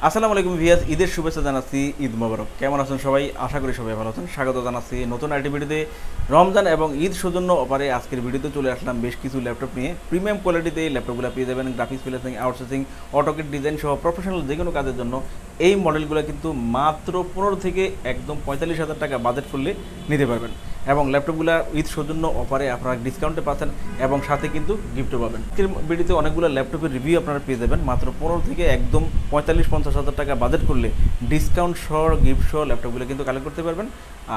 আসসালামু আলাইকুম ভিয়াস, ঈদের শুভেচ্ছা জানাচ্ছি। ঈদ মোবারক। কেমন আছেন সবাই? আশা করি সবাই ভালো আছেন। স্বাগত জানাচ্ছি নতুন আরেকটি ভিডিওতে। রমজান এবং ঈদ সৌজন্য অফারে আজকের ভিডিওতে চলে আসলাম বেশ কিছু ল্যাপটপ নিয়ে। প্রিমিয়াম কোয়ালিটিতে ল্যাপটপগুলো পেয়ে যাবেন। Graphics, freelancing, outsourcing, AutoCAD design সহ প্রফেশনাল যে কোনো কাজের জন্য এই মডেলগুলো কিন্তু মাত্র 15 থেকে একদম 45,000 টাকা বাজেট করলে নিতে পারবেন। এবং ল্যাপটপগুলো ঈদ সৌজন্য অফারে আপনারা ডিসকাউন্টে পাচ্ছেন এবং সাথে কিন্তু গিফটও পাবেন। আজকের ভিডিওতে অনেকগুলো ল্যাপটপের রিভিউ আপনারা পেয়ে যাবেন মাত্র 15 থেকে একদম 45-50,000 টাকা বাজেট করলে ডিসকাউন্ট সহ গিফট সহ ল্যাপটপগুলো কিন্তু কালেক্ট করতে পারবেন।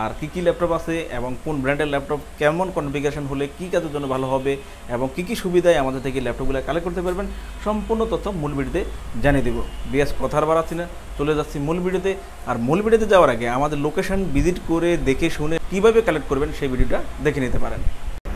আর কী ল্যাপটপ আছে এবং কোন ব্র্যান্ডের ল্যাপটপ কেমন কনফিগারেশন হলে কী কাজের জন্য ভালো হবে এবং কী সুবিধায় আমাদের থেকে ল্যাপটপগুলো কালেক্ট করতে পারবেন সম্পূর্ণ তথ্য মূল ভিডিওতে জানিয়ে দেবো। বিএস কথার বাড়াচ্ছি না, চলে যাচ্ছি মূল ভিডিওতে। আর মূল ভিডিওতে যাওয়ার আগে আমাদের লোকেশন ভিজিট করে দেখে শুনে কীভাবে কালেক্ট করবেন সেই ভিডিওটা দেখে নিতে পারেন।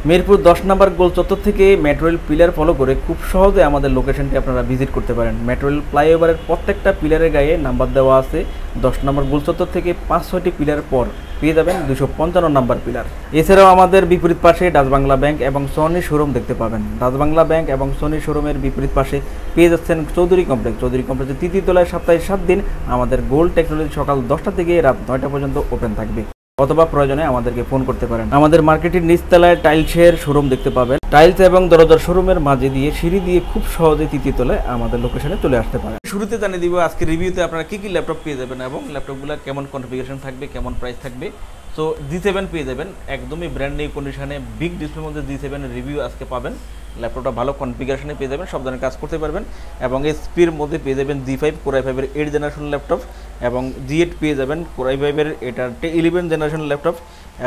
মিরপুর 10 নম্বর গোল চত্বর থেকে মেট্রো রেল পিলার ফলো করে খুব সহজে আমাদের লোকেশনটি আপনারা ভিজিট করতে পারেন। মেট্রো রেল ফ্লাইওভারের প্রত্যেকটা পিলারের গায়ে নাম্বার দেওয়া আছে। 10 নম্বর গোল চত্বর থেকে 5-6টি পিলার পর পেয়ে যাবেন 255 নম্বর পিলার। এছাড়াও আমাদের বিপরীত পাশে ডাচ বাংলা ব্যাংক এবং সোনি শোরুম দেখতে পাবেন। ডাচ বাংলা ব্যাংক এবং সোনি শোরুমের বিপরীত পাশে পেয়ে যাচ্ছেন চৌধুরী কমপ্লেক্স। চৌধুরী কমপ্লেক্সের তৃতীয় তলায় সপ্তাহে 7 দিন আমাদের গোল্ড টেকনোলজি সকাল 10টা থেকে রাত 9টা পর্যন্ত ওপেন থাকবে, অথবা প্রয়োজনে আমাদেরকে ফোন করতে পারেন। আমাদের মার্কেটের নিচতলায় টাইলসের শোরুম দেখতে পাবেন। টাইলস এবং দরজার শোরুমের মাঝে দিয়ে সিঁড়ি দিয়ে খুব সহজে তৃতীয় তলায় আমাদের লোকেশনে চলে আসতে পারেন। শুরুতে জানিয়ে দিব আজকে রিভিউতে আপনারা কী ল্যাপটপ পেয়ে যাবেন এবং ল্যাপটপগুলো কেমন কনফিগারেশন থাকবে, কেমন প্রাইস থাকবে। সো G7 পেয়ে যাবেন একদমই ব্র্যান্ড নিউ কন্ডিশনে, বিগ ডিসপ্লের মধ্যে G7 রিভিউ আজকে পাবেন। ল্যাপটপটা ভালো কনফিগারেশনে পেয়ে যাবেন, সব ধরনের কাজ করতে পারবেন। এবং এসপির মধ্যে পেয়ে যাবেন G5 Core i5-এর 8 জেনারেশন ল্যাপটপ এবং G8 পেয়ে যাবেন Core i5-এর এটা 11 জেনারেশন ল্যাপটপ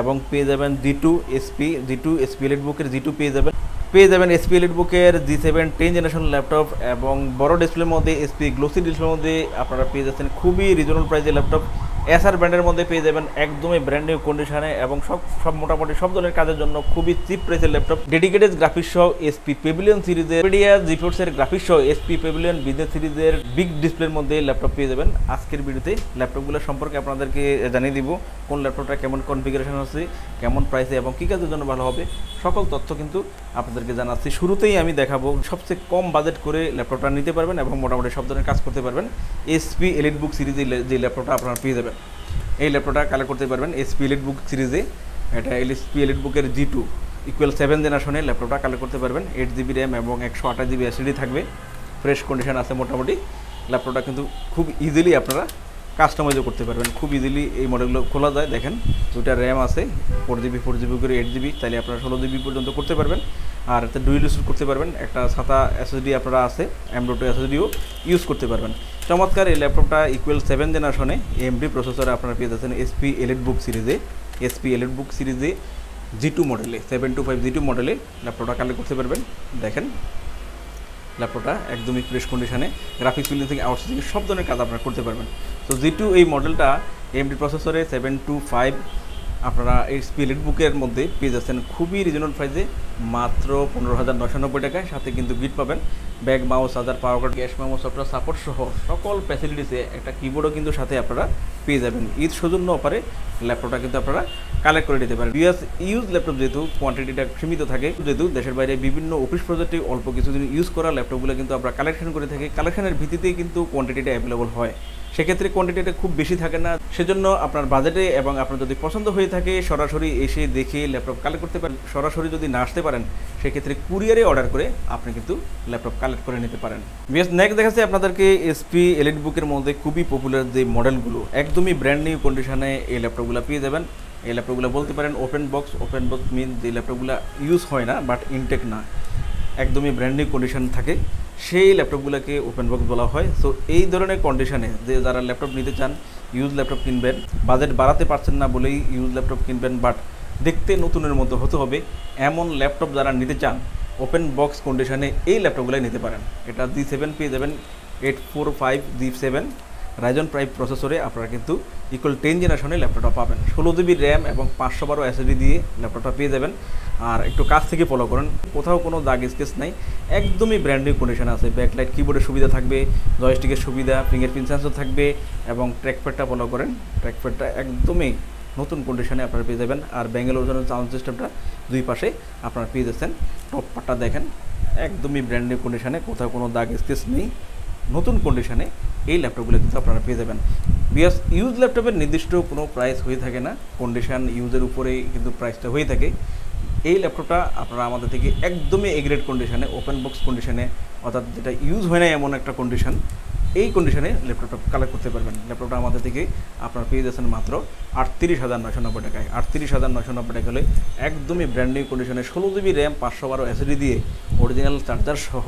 এবং পেয়ে যাবেন G2 SP এলিটবুকের G2 পেয়ে যাবেন SP এলিটবুকের G7 10 জেনারেশন ল্যাপটপ এবং বড় ডিসপ্লের মধ্যে SP গ্লোসি ডিসপ্লের মধ্যে আপনারা পেয়ে যাচ্ছেন খুবই রিজনেবল প্রাইসের ল্যাপটপ। এসআর ব্র্যান্ডের মধ্যে পেয়ে যাবেন একদমই ব্র্যান্ড নিউ কন্ডিশনে এবং সব মোটামুটি সব ধরনের কাজের জন্য খুবই চিপ প্রাইসের ল্যাপটপ। ডেডিকেটেড গ্রাফিক্স সহ SP পেভিলিয়ন সিরিজের NVIDIA জিফোর্সের গ্রাফিক্স সহ SP পেভিলিয়ন বিজনেস সিরিজের বিগ ডিসপ্লের মধ্যে ল্যাপটপ পেয়ে যাবেন। আজকের ভিডিওতে ল্যাপটপগুলো সম্পর্কে আপনাদেরকে জানিয়ে দিব, কোন ল্যাপটপটা কেমন কনফিগারেশন আছে, কেমন প্রাইসে এবং কী কাজের জন্য ভালো হবে, সকল তথ্য কিন্তু আপনাদেরকে জানাচ্ছি। শুরুতেই আমি দেখাবো সবচেয়ে কম বাজেট করে ল্যাপটপটা নিতে পারবেন এবং মোটামুটি সব ধরনের কাজ করতে পারবেন। SP এলিটবুক সিরিজে যে ল্যাপটপটা আপনারা পেয়ে যাবেন, এই ল্যাপটপটা কালেক্ট করতে পারবেন SP এলিটবুক সিরিজে। এটা SP এলিটবুকের G2 7 জেনারেশনে ল্যাপটপটা কালেক্ট করতে পারবেন। 8GB র্যাম এবং 128GB SSD থাকবে। ফ্রেশ কন্ডিশন আছে মোটামুটি। ল্যাপটপটা কিন্তু খুব ইজিলি আপনারা কাস্টমাইজও করতে পারবেন, খুব ইজিলি এই মডেলগুলো খোলা যায়। দেখেন 2টা র্যাম আছে, 4GB করে 8GB, তাইলে আপনারা 16GB পর্যন্ত করতে পারবেন। আর এতে ডুয়েল ইউজ করতে পারবেন। একটা SATA SSD আপনারা আছে, M.2 SSDও ইউজ করতে পারবেন। চমৎকার এই ল্যাপটপটা 7 জেনারেশনে AMD প্রসেসরে আপনারা পেয়ে যাচ্ছেন SP এলিটবুক সিরিজে G2 মডেলে 725 G2 মডেলে ল্যাপটপটা কালেক্ট করতে পারবেন। দেখেন ল্যাপটপটা একদমই ফ্রেশ কন্ডিশনে, গ্রাফিক্স, ফ্রিল্যান্সিং, আউটসোর্সিং সব ধরনের কাজ আপনারা করতে পারবেন। তো G2 এই মডেলটা AMD প্রসেসরে 725 আপনারা SP এলিটবুকের মধ্যে পেয়ে যাচ্ছেন খুবই রিজনেবল প্রাইসে মাত্র 15,990 টাকায়। সাথে কিন্তু গিফট পাবেন bag, mouse, charger, power card, gas memo, software support সহ সকল ফ্যাসিলিটিসে একটা কিবোর্ডও কিন্তু সাথে আপনারা পেয়ে যাবেন। ঈদ সৌজন্য অফারে ল্যাপটপটা কিন্তু আপনারা কালেক্ট করে নিতে পারেন। ইউজ ল্যাপটপ যেহেতু কোয়ান্টিটিটা সীমিত থাকে, যেহেতু দেশের বাইরে বিভিন্ন অফিস প্রজেক্টে অল্প কিছুদিন ইউজ করা ল্যাপটপগুলো কিন্তু আমরা কালেকশন করে থাকি। কালেকশনের ভিত্তিতেই কিন্তু কোয়ান্টিটিটা অ্যাভেলেবল হয়, সেক্ষেত্রে কোয়ান্টিটিটা খুব বেশি থাকে না। সেজন্য আপনার বাজেটে এবং আপনার যদি পছন্দ হয়ে থাকে সরাসরি এসে দেখে ল্যাপটপ কালেক্ট করতে পারেন। সরাসরি যদি না আসতে পারেন সেক্ষেত্রে কুরিয়ারে অর্ডার করে আপনি কিন্তু ল্যাপটপ কালেক্ট করে নিতে পারেন। নেক্সট দেখাচ্ছি আপনাদেরকে SP এলিটবুকের মধ্যে খুবই পপুলার যে মডেলগুলো, একদমই ব্র্যান্ড নিউ কন্ডিশনে এই ল্যাপটপগুলো পেয়ে যাবেন। এই ল্যাপটপগুলো বলতে পারেন ওপেন বক্স মিন যে ল্যাপটপগুলো ইউজ হয় না বাট ইনটেক না, একদমই ব্র্যান্ড নিউ কন্ডিশন থাকে, সেই ল্যাপটপগুলোকে ওপেন বক্স বলা হয়। সো এই ধরনের কন্ডিশনে যে যারা ল্যাপটপ নিতে চান, ইউজ ল্যাপটপ কিনবেন, বাজেট বাড়াতে পারছেন না বলেই ইউজ ল্যাপটপ কিনবেন, বাট দেখতে নতুনের মতো হতে হবে, এমন ল্যাপটপ যারা নিতে চান ওপেন বক্স কন্ডিশনে এই ল্যাপটপগুলোই নিতে পারেন। এটা G7 পেয়ে যাবেন 845 G7 রাইজন 5 প্রসেসরে আপনারা কিন্তু 10 জেনারেশনে ল্যাপটপটা পাবেন। 16GB র্যাম এবং 512 SSD দিয়ে ল্যাপটপটা পেয়ে যাবেন। আর একটু কাছ থেকে ফলো করেন, কোথাও কোনো দাগ স্কেচ নাই, একদমই ব্র্যান্ড নিউ কন্ডিশন আছে। ব্যাকলাইট কিবোর্ডের সুবিধা থাকবে, জয়স্টিকের সুবিধা, ফিঙ্গারপ্রিন্ট সেন্সর থাকবে এবং ট্র্যাকপ্যাডটা ফলো করেন, ট্র্যাকপ্যাডটা একদমই নতুন কন্ডিশনে আপনারা পেয়ে যাবেন। আর ব্যাঙ্গালোর সাউন্ড সিস্টেমটা দুই পাশে আপনারা পেয়ে যাচ্ছেন। টপ পার্টটা দেখেন একদমই ব্র্যান্ড নিউ কন্ডিশনে, কোথাও কোনো দাগ স্কেচ নেই, নতুন কন্ডিশনে এই ল্যাপটপগুলো কিন্তু আপনারা পেয়ে যাবেন। বিকজ ইউজ ল্যাপটপের নির্দিষ্ট কোনো প্রাইস হয়ে থাকে না, কন্ডিশন ইউজের উপরেই কিন্তু প্রাইসটা হয়ে থাকে। এই ল্যাপটপটা আপনারা আমাদের থেকে একদমই এগ্রেড কন্ডিশনে, ওপেন বক্স কন্ডিশনে, অর্থাৎ যেটা ইউজ হয় না এমন একটা কন্ডিশন, এই কন্ডিশনে ল্যাপটপটা কালেক্ট করতে পারবেন। ল্যাপটপটা আমাদের থেকে আপনারা পেয়ে যাচ্ছেন মাত্র 38,990 টাকায়। 38,990 টাকা হলে একদমই ব্র্যান্ড নিউ কন্ডিশনে 16 জিবি র্যাম 512 এসএসডি দিয়ে অরিজিনাল চার্জার সহ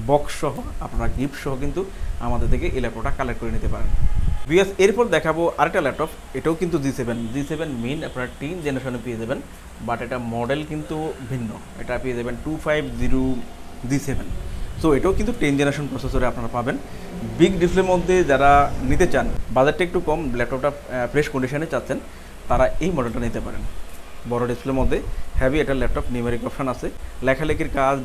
বক্স সহ আপনারা গিফট সহ কিন্তু আমাদের থেকে এই ল্যাপটপটা কালেক্ট করে নিতে পারেন। বিএস এরপর দেখাবো আরেকটা ল্যাপটপ, এটাও কিন্তু জি7 মেইন আপনারা 10 জেনারেশনে পেয়ে যাবেন, বাট এটা মডেল কিন্তু ভিন্ন। এটা পেয়ে যাবেন 250G7। সো এটাও কিন্তু 10 জেনারেশন প্রসেসরে আপনারা পাবেন। বিগ ডিসপ্লের মধ্যে যারা নিতে চান, বাজারটা একটু কম, ল্যাপটপটা ফ্রেশ কন্ডিশনে চাচ্ছেন, তারা এই মডেলটা নিতে পারেন। বড় ডিসপ্লের মধ্যে হ্যাভি একটা ল্যাপটপ, নিউমেরিক অপশন আছে, লেখালেখির কাজ,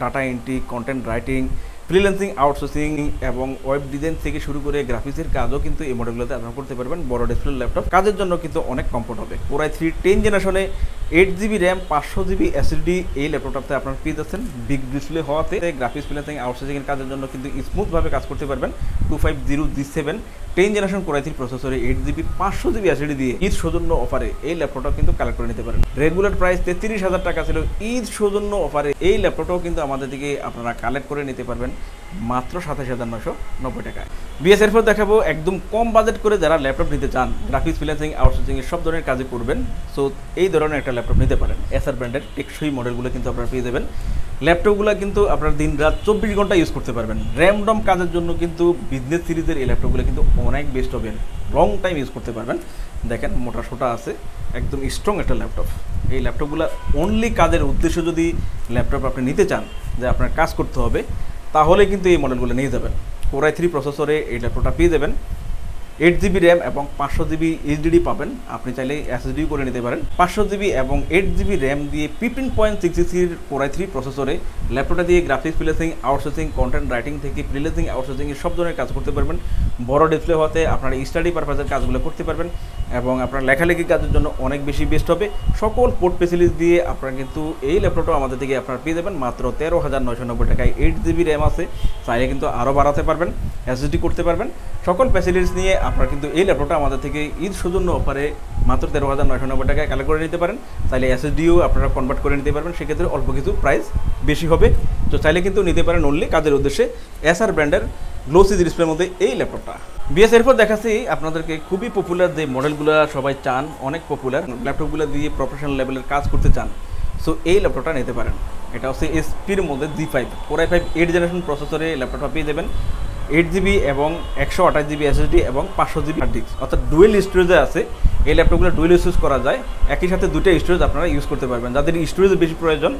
data entry, content writing, freelancing, outsourcing এবং ওয়েব ডিজাইন থেকে শুরু করে গ্রাফিক্সের কাজও কিন্তু এই মডেলগুলোতে আপনারা করতে পারবেন। বড় ডিসপ্লে ল্যাপটপ কাজের জন্য কিন্তু অনেক কমফোর্ট হবে। Core i3 10 জেনারেশনে 8 জিবি র্যাম 500 জিবি এসএসডি এই ল্যাপটপটাতে আপনারা পেয়ে যাচ্ছেন। বিগ ডিসপ্লে হওয়াতে গ্রাফিক্স, ফ্রিল্যান্সিং, আউটসোর্সিংয়ের কাজের জন্য কিন্তু স্মুথভাবে কাজ করতে পারবেন। 250G7 10 জেনারেশন Core i3 প্রসেসরে 8 জিবি 500 জিবি এসএসডি দিয়ে ঈদ সৌজন্য অফারে এই ল্যাপটপটা কিন্তু কালেক্ট করে নিতে পারেন। রেগুলার প্রাইস 33,000 টাকা ছিল, ঈদ সৌজন্য অফারে এই ল্যাপটপটাও কিন্তু আমাদের থেকে আপনারা কালেক্ট করে নিতে পারবেন মাত্র 27,990 টাকায়। বিএসএর পর দেখাবো একদম কম বাজেট করে যারা ল্যাপটপ নিতে চান, গ্রাফিক্স, ফ্রিল্যান্সিং, আউটসোর্সিং এর সব ধরনের কাজে করবেন, সো এই ধরনের একটা ল্যাপটপ নিতে পারেন। এসার ব্র্যান্ডের টেকসই মডেলগুলো কিন্তু আপনারা পেয়ে যাবেন। ল্যাপটপগুলো কিন্তু আপনারা দিন রাত 24 ঘন্টা ইউজ করতে পারবেন। র্যামডম কাজের জন্য কিন্তু বিজনেস সিরিজের এই ল্যাপটপগুলো কিন্তু অনেক বেস্ট হবে, লং টাইম ইউজ করতে পারবেন। দেখেন মোটা সোটা আছে, একদম স্ট্রং একটা ল্যাপটপ। এই ল্যাপটপগুলো অনলি কাজের উদ্দেশ্য যদি ল্যাপটপ আপনি নিতে চান, যে আপনার কাজ করতে হবে, তাহলে কিন্তু এই মডেলগুলো নিয়ে যাবেন। Core i3 প্রসেসরে এই ল্যাপটপটা পেয়ে যাবেন। 8 জিবি র্যাম এবং 500 জিবি এইচডিডি পাবেন, আপনি চাইলে এসএসডি করে নিতে পারেন। 500 জিবি এবং 8 জিবি র্যাম দিয়ে 15.6 Core i3 প্রসেসরে ল্যাপটপটা দিয়ে graphics, freelancing, outsourcing, content writing থেকে ফ্রিল্যান্সিং, আউটসোর্সিং এর সব ধরনের কাজ করতে পারবেন। বড় ডিসপ্লে হতে আপনার স্টাডি পারপাসের কাজগুলো করতে পারবেন এবং আপনার লেখালেখি কাজের জন্য অনেক বেশি বেস্ট হবে। সকল পোর্ট ফেসিলিটি দিয়ে আপনারা কিন্তু এই ল্যাপটপটা আমাদের থেকে আপনারা পেয়ে যাবেন মাত্র 13,990 টাকায়। 8 জিবি র্যাম আছে, চাইলে কিন্তু আরও বাড়াতে পারবেন, এসএসডি করতে পারবেন। সকল ফ্যাসিলিটিস নিয়ে আপনারা কিন্তু এই ল্যাপটপটা আমাদের থেকে ঈদ সৌজন্য অফারে মাত্র 13,990 টাকায় কালেক্ট করে নিতে পারেন। চাইলে এসএসডিও আপনারা কনভার্ট করে নিতে পারবেন, সেক্ষেত্রে অল্প কিছু প্রাইস বেশি হবে। তো চাইলে কিন্তু নিতে পারেন অনলি কাজের উদ্দেশ্যে এসার ব্র্যান্ডের গ্লোসি ডিসপ্লের মধ্যে এই ল্যাপটপটা। বিএস এরপর দেখাচ্ছি আপনাদেরকে খুবই পপুলার যে মডেলগুলো সবাই চান, অনেক পপুলার ল্যাপটপগুলো দিয়ে প্রফেশনাল লেভেলের কাজ করতে চান, সো এই ল্যাপটপটা নিতে পারেন। এটা হচ্ছে এসপির মধ্যে G5 Core i5 8 জেনারেশন প্রসেসরে ল্যাপটপটা পেয়ে যাবেন। 8 জিবি এবং 128 জিবি এসএসডি এবং 500 জিবি হার্ড ডিস্ক, অর্থাৎ ডুয়েল স্টোরেজে আছে। এই ল্যাপটপগুলো ডুয়েল ইউজ করা যায়, একই সাথে দুটো স্টোরেজ আপনারা ইউজ করতে পারবেন। যাদের স্টোরেজ বেশি প্রয়োজন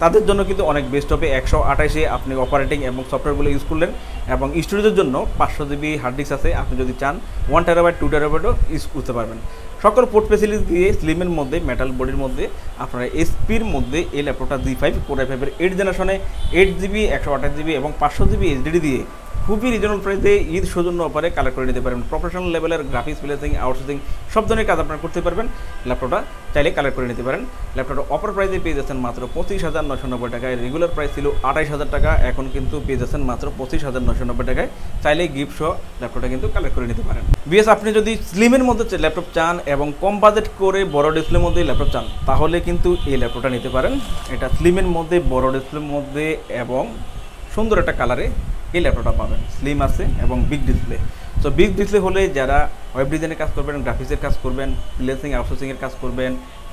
তাদের জন্য কিন্তু অনেক বেস্ট হবে। 128-এ আপনি অপারেটিং এবং সফটওয়্যারগুলো ইউজ করলেন এবং স্টোরেজের জন্য 500 জিবি হার্ড ডিস্ক আছে, আপনি যদি চান 1 টেরাবাইট 2 টেরাবাইটও ইউজ করতে পারবেন। সকল পোর্ট ফেসিলিটি দিয়ে স্লিমের মধ্যে, মেটাল বডির মধ্যে আপনারা এসপির মধ্যে এই ল্যাপটপটা G5 Core i5 এর 8 জেনারেশনে 8 জিবি 128 জিবি এবং 500 জিবি এইচডিডি দিয়ে খুবই রিজনেবল প্রাইসে ঈদ সৌজন্য অফারে কালেক্ট করে নিতে পারেন। প্রফেশনাল লেভেলের গ্রাফিক্স, ফ্রিল্যান্সিং, আউটসোর্সিং সব ধরনের কাজ আপনারা করতে পারবেন। ল্যাপটপটা চাইলে কালেক্ট করে নিতে পারেন। ল্যাপটপটা অফার প্রাইসে পেয়ে যাচ্ছেন মাত্র 25,990 টাকায়। রেগুলার প্রাইস ছিল 28,000 টাকা, এখন কিন্তু পেয়ে যাচ্ছেন মাত্র 25,990 টাকায়। চাইলে গিফট সহ ল্যাপটপটা কিন্তু কালেক্ট করে নিতে পারেন। বিএস আপনি যদি স্লিমের মধ্যে ল্যাপটপ চান এবং কম বাজেট করে বড় ডিসপ্লের মধ্যে ল্যাপটপ চান, তাহলে কিন্তু এই ল্যাপটপটা নিতে পারেন। এটা স্লিমের মধ্যে, বড় ডিসপ্লের মধ্যে এবং সুন্দর একটা কালারে এই ল্যাপটপটা পাবেন। স্লিম আছে এবং big display. So big display হলে যারা ওয়েব ডিজাইনের কাজ করবেন, গ্রাফিক্সের কাজ করবেন, ফ্রিল্যান্সিং, আউটসোর্সিংয়ের কাজ করবেন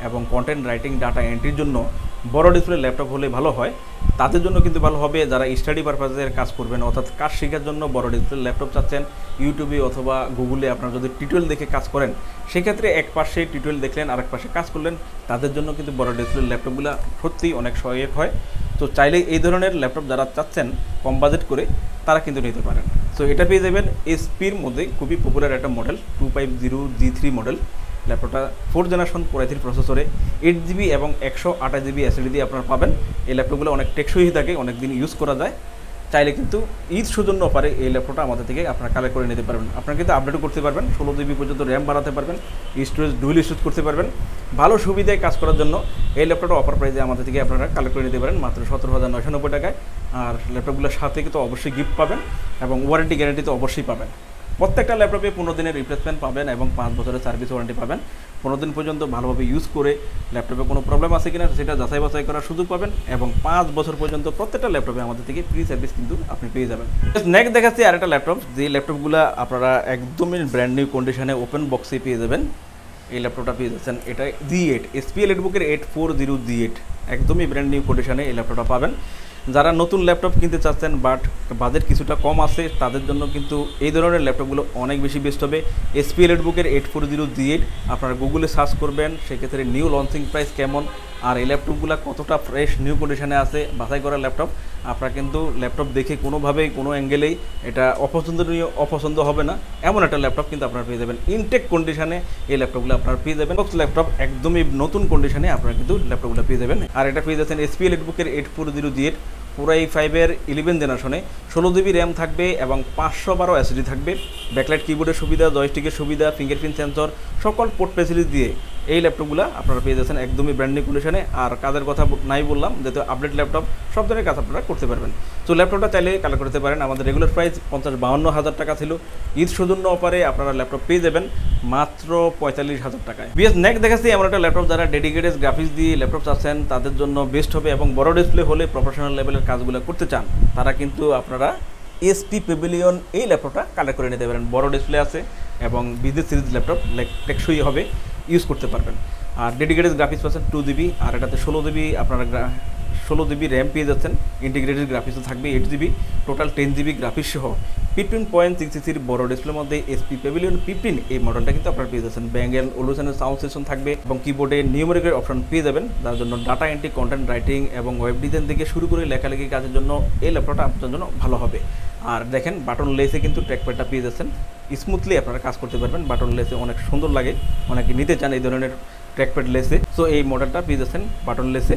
এবং কন্টেন্ট রাইটিং, ডাটা এন্ট্রির জন্য বড় ডিসপ্লে ল্যাপটপ হলে ভালো হয়। তাদের জন্য কিন্তু ভালো হবে যারা স্টাডি পারপাসের কাজ করবেন, অর্থাৎ কাজ শেখার জন্য বড় ডিসপ্লে ল্যাপটপ চাচ্ছেন। ইউটিউবে অথবা গুগলে আপনারা যদি টিউটোরিয়াল দেখে কাজ করেন, সেক্ষেত্রে এক পাশে টিউটোরিয়াল দেখলেন, আরেক পাশে কাজ করলেন, তাদের জন্য কিন্তু বড় ডিসপ্লে ল্যাপটপগুলো সত্যিই অনেক সহায়ক হয়। তো চাইলে এই ধরনের ল্যাপটপ যারা চাচ্ছেন কম বাজেট করে, তারা কিন্তু নিতে পারেন। সো এটা পেয়ে যাবেন এসপির মধ্যে খুবই পপুলার একটা মডেল 250G3 মডেল। ল্যাপটপটা 4 জেনারেশন Core i3 প্রসেসরে 8 জিবি এবং 128 জিবি এসএসডি দিয়ে আপনারা পাবেন। এই ল্যাপটপগুলো অনেক টেকসই থাকে, অনেক দিন ইউজ করা যায়। চাইলে কিন্তু ঈদ সৌজন্য অফারে এই ল্যাপটপটা আমাদের থেকে আপনারা কালেক্ট করে নিতে পারবেন। আপনারা কিন্তু আপডেটও করতে পারবেন, 16 জিবি পর্যন্ত র্যাম বাড়াতে পারবেন, স্টোরেজ ডুয়েল স্টোরেজ করতে পারবেন। ভালো সুবিধায় কাজ করার জন্য এই ল্যাপটপটা অফার প্রাইসে আমাদের থেকে আপনারা কালেক্ট করে নিতে পারেন মাত্র 17,990 টাকায়। আর ল্যাপটপগুলোর সাথে কিন্তু অবশ্যই গিফট পাবেন এবং ওয়ারেন্টি গ্যারান্টি তো অবশ্যই পাবেন। প্রত্যেকটা ল্যাপটপে 15 দিনের রিপ্লেসমেন্ট পাবেন এবং 5 বছরের সার্ভিস ওয়ারেন্টি পাবেন। 15 দিন পর্যন্ত ভালোভাবে ইউজ করে ল্যাপটপে কোনো প্রবলেম আছে কিনা সেটা যাচাই বাছাই করার সুযোগ পাবেন এবং 5 বছর পর্যন্ত প্রত্যেকটা ল্যাপটপে আমাদের থেকে ফ্রি সার্ভিস কিন্তু আপনি পেয়ে যাবেন। নেক্সট দেখাচ্ছি আরেকটা ল্যাপটপ, যে ল্যাপটপগুলো আপনারা একদমই ব্র্যান্ড নিউ কন্ডিশনে ওপেন বক্সে পেয়ে যাবেন। এই ল্যাপটপটা পেয়ে যাচ্ছেন, এটা G8 SP এলিটবুকের 840 G8, একদমই ব্র্যান্ড নিউ কন্ডিশনে এই ল্যাপটপটা পাবেন। যারা নতুন ল্যাপটপ কিনতে চাচ্ছেন বাট বাজেট কিছুটা কম আছে তাদের জন্য কিন্তু এই ধরনের ল্যাপটপগুলো অনেক বেশি বেস্ট হবে। SP এলিটবুকের 840 G8 আপনারা গুগলে সার্চ করবেন, সেক্ষেত্রে নিউ লঞ্চিং প্রাইস কেমন আর এই ল্যাপটপগুলো কতটা ফ্রেশ নিউ কন্ডিশনে আছে বাছাই করা ল্যাপটপ। আপনারা কিন্তু ল্যাপটপ দেখে কোনোভাবেই কোনো অ্যাঙ্গেলেই এটা অপছন্দ হবে না, এমন একটা ল্যাপটপ কিন্তু আপনারা পেয়ে যাবেন। ইনটেক কন্ডিশনে এই ল্যাপটপগুলো আপনারা পেয়ে যাবেন। ল্যাপটপ একদমই নতুন কন্ডিশনে আপনারা কিন্তু ল্যাপটপগুলো পেয়ে যাবেন। আর এটা পেয়ে যাচ্ছেন SP এলিটবুকের 840 G8 পুরাই 5-এর 11 জেনারেশনে, 16 GB র্যাম থাকবে এবং 512 SSD থাকবে। ব্যাকলাইট কিবোর্ডের সুবিধা, জয়স্টিকের সুবিধা, ফিঙ্গারপ্রিন্ট সেন্সর, সকল পোর্ট ফ্যাসিলিটি দিয়ে এই ল্যাপটপগুলো আপনারা পেয়ে যাচ্ছেন একদমই ব্র্যান্ড নিউ কন্ডিশনে। আর কাজের কথা নাই বললাম, যেহেতু আপডেট ল্যাপটপ সব ধরনের কাজ আপনারা করতে পারবেন। তো ল্যাপটপটা চাইলে কালেক্ট করতে পারেন। আমাদের রেগুলার প্রাইস 50-52 হাজার টাকা ছিল, ঈদ সৌজন্য অফারে আপনারা ল্যাপটপ পেয়ে যাবেন মাত্র 45,000 টাকায়। নেক্সট দেখাচ্ছি এমন একটা ল্যাপটপ যারা ডেডিকেটেড গ্রাফিক্স দিয়ে ল্যাপটপ চাচ্ছেন তাদের জন্য বেস্ট হবে এবং বড় ডিসপ্লে হলে প্রফেশনাল লেভেলের কাজগুলো করতে চান তারা কিন্তু আপনারা SP প্যাভিলিয়ন এই ল্যাপটপটা কালেক্ট করে নিতে পারেন। বড় ডিসপ্লে আছে এবং বিজনেস সিরিজ ল্যাপটপ টেকসই হবে, ইউজ করতে পারবেন। আর ডেডিকেটেড গ্রাফিক্স পাচ্ছেন 2 GB, আর এটাতে 16 GB আপনারা 16 GB র্যাম পেয়ে যাচ্ছেন। ইন্টিগ্রেটেড গ্রাফিক্সও থাকবে 8 GB, টোটাল 10 GB গ্রাফিক্স সহ 15.6 ইঞ্চির বড় ডিসপ্লের মধ্যে SP প্যাভিলিয়ন 15 এই মডেলটা কিন্তু আপনারা পেয়ে যাচ্ছেন। ব্যাঙ্গেল ওলুশনের সাউন্ড সিস্টেম থাকবে এবং কিবোর্ডে নিউমেরিকের অপশন পেয়ে যাবেন, যার জন্য ডাটা এন্ট্রি, কন্টেন্ট রাইটিং এবং ওয়েব ডিজাইন থেকে শুরু করে লেখালেখি কাজের জন্য এই ল্যাপটপটা আপনার জন্য ভালো হবে। আর দেখেন বাটন লেসে কিন্তু ট্র্যাকপ্যাডটা পেয়ে যাচ্ছেন, স্মুথলি আপনারা কাজ করতে পারবেন। বাটন লেসে অনেক সুন্দর লাগে, অনেকে নিতে চান এই ধরনের ট্র্যাকপ্যাড লেসে, সো এই মডেলটা পেয়ে যাচ্ছেন বাটন লেসে।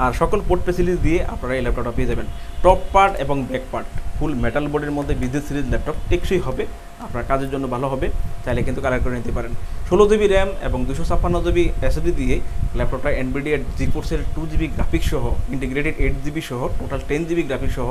আর সকল পোর্ট ফ্যাসিলিটি দিয়ে আপনারা এই ল্যাপটপটা পেয়ে যাবেন। টপ পার্ট এবং ব্যাক পার্ট ফুল মেটাল বডির মধ্যে বিজনেস সিরিজ ল্যাপটপ, টেকসই হবে, আপনার কাজের জন্য ভালো হবে, চাইলে কিন্তু কালেক্ট করে নিতে পারেন। 16 GB র্যাম এবং 256 GB SSD দিয়ে ল্যাপটপটা NVIDIA GeForce 2 GB গ্রাফিক্স সহ, ইন্টিগ্রেটেড 8 GB সহ, টোটাল 10 GB গ্রাফিক্স সহ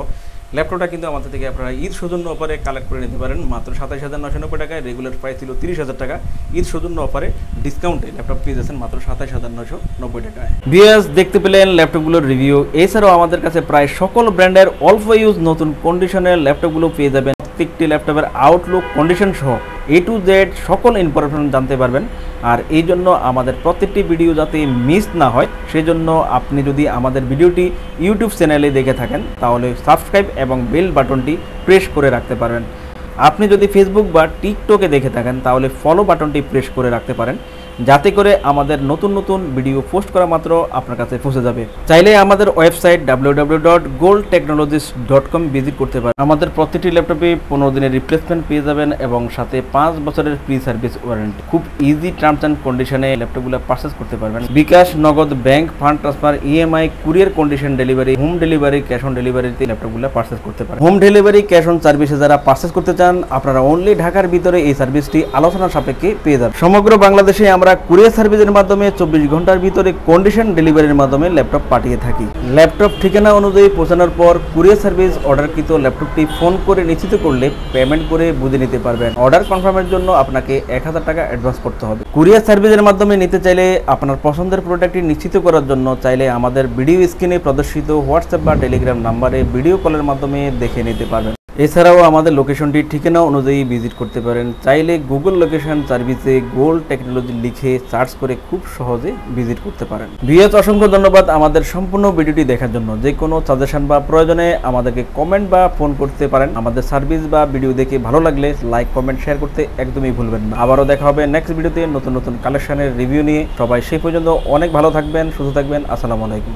ল্যাপটপটা কিন্তু আমাদের থেকে আপনারা ঈদ সৌজন্য অফারে কালেক্ট করে নিতে পারেন মাত্র 27,990 টাকায়। রেগুলার প্রাইস ছিল 30,000 টাকা, ঈদ সৌজন্য অফারে ডিসকাউন্টে ল্যাপটপ পেয়ে যাচ্ছেন মাত্র 27,990 টাকায়। ভিউয়ার্স, দেখতে পেলেন ল্যাপটপগুলোর রিভিউ। এছাড়াও আমাদের কাছে প্রায় সকল ব্র্যান্ডের অল্প ইউজ নতুন কন্ডিশনের ল্যাপটপগুলো পেয়ে যাবেন। প্রত্যেকটি ল্যাপটপের আউটলুক, কন্ডিশন সহ A to Z সকল ইনফরমেশন জানতে পারবেন। আর এই জন্য আমাদের প্রত্যেকটি ভিডিও যাতে মিস না হয় সেজন্য আপনি যদি আমাদের ভিডিওটি ইউটিউব চ্যানেলে দেখে থাকেন তাহলে সাবস্ক্রাইব এবং বেল বাটনটি প্রেস করে রাখতে পারবেন। আপনি যদি ফেসবুক বা টিকটকে দেখে থাকেন তাহলে ফলো বাটনটি প্রেস করে রাখতে পারেন, যাতে করে আমাদের নতুন নতুন ভিডিও পোস্ট করা মাত্র আপনার কাছে পৌঁছে যাবে। চাইলে আমাদের ওয়েবসাইট www.goldtechnologies.com ভিজিট করতে পারেন। আমাদের প্রতিটি ল্যাপটপে 15 দিনের রিপ্লেসমেন্ট পেয়ে যাবেন এবং সাথে 5 বছরের ফ্রি সার্ভিস ওয়ারেন্টি। খুব ইজি টার্মস অ্যান্ড কন্ডিশনে ল্যাপটপগুলো পারচেস করতে পারবেন। বিকাশ, নগদ, bank, fund transfer, EMI, courier condition delivery, home delivery, cash on ডেলিভারিতে ল্যাপটপগুলো পারচেস করতে পারেন। হোম ডেলিভারি, ক্যাশ অন সার্ভিসে যারা পারচেস করতে চান আপনারা অনলি ঢাকার ভিতরে এই সার্ভিসটি আলোচনা সাপেক্ষে পেয়ে যাবেন। সমগ্র বাংলাদেশে আমরা কুরিয়ার সার্ভিসের মাধ্যমে 24 ঘন্টার ভিতরে কন্ডিশন ডেলিভারির মাধ্যমে ল্যাপটপ পাঠিয়ে থাকি। ল্যাপটপ ঠিকানা অনুযায়ী পৌঁছানোর পর কুরিয়ার সার্ভিস অর্ডারকৃত ল্যাপটপটি ফোন করে নিশ্চিত করলে পেমেন্ট করে বুঝে নিতে পারবেন। অর্ডার কনফার্মের জন্য আপনাকে 1000 টাকা অ্যাডভান্স করতে হবে। কুরিয়ার সার্ভিসের মাধ্যমে নিতে চাইলে আপনার পছন্দের প্রোডাক্টটি নিশ্চিত করার জন্য চাইলে আমাদের ভিডিও স্ক্রিনে প্রদর্শিত হোয়াটসঅ্যাপ বা টেলিগ্রাম নাম্বারে ভিডিও কলের মাধ্যমে দেখে নিতে পারবেন। এছাড়াও আমাদের লোকেশনটি ঠিকানা অনুযায়ী ভিজিট করতে পারেন। চাইলে গুগল লোকেশন সার্ভিসে গোল্ড টেকনোলজি লিখে সার্চ করে খুব সহজে ভিজিট করতে পারেন। ভিউয়ার্স, অসংখ্য ধন্যবাদ আমাদের সম্পূর্ণ ভিডিওটি দেখার জন্য। যে কোনো সাজেশন বা প্রয়োজনে আমাদেরকে কমেন্ট বা ফোন করতে পারেন। আমাদের সার্ভিস বা ভিডিও দেখে ভালো লাগলে লাইক, কমেন্ট, শেয়ার করতে একদমই ভুলবেন না। আবারও দেখা হবে নেক্সট ভিডিওতে নতুন নতুন কালেকশনের রিভিউ নিয়ে। সবাই সেই পর্যন্ত অনেক ভালো থাকবেন, সুস্থ থাকবেন। আসসালামু আলাইকুম।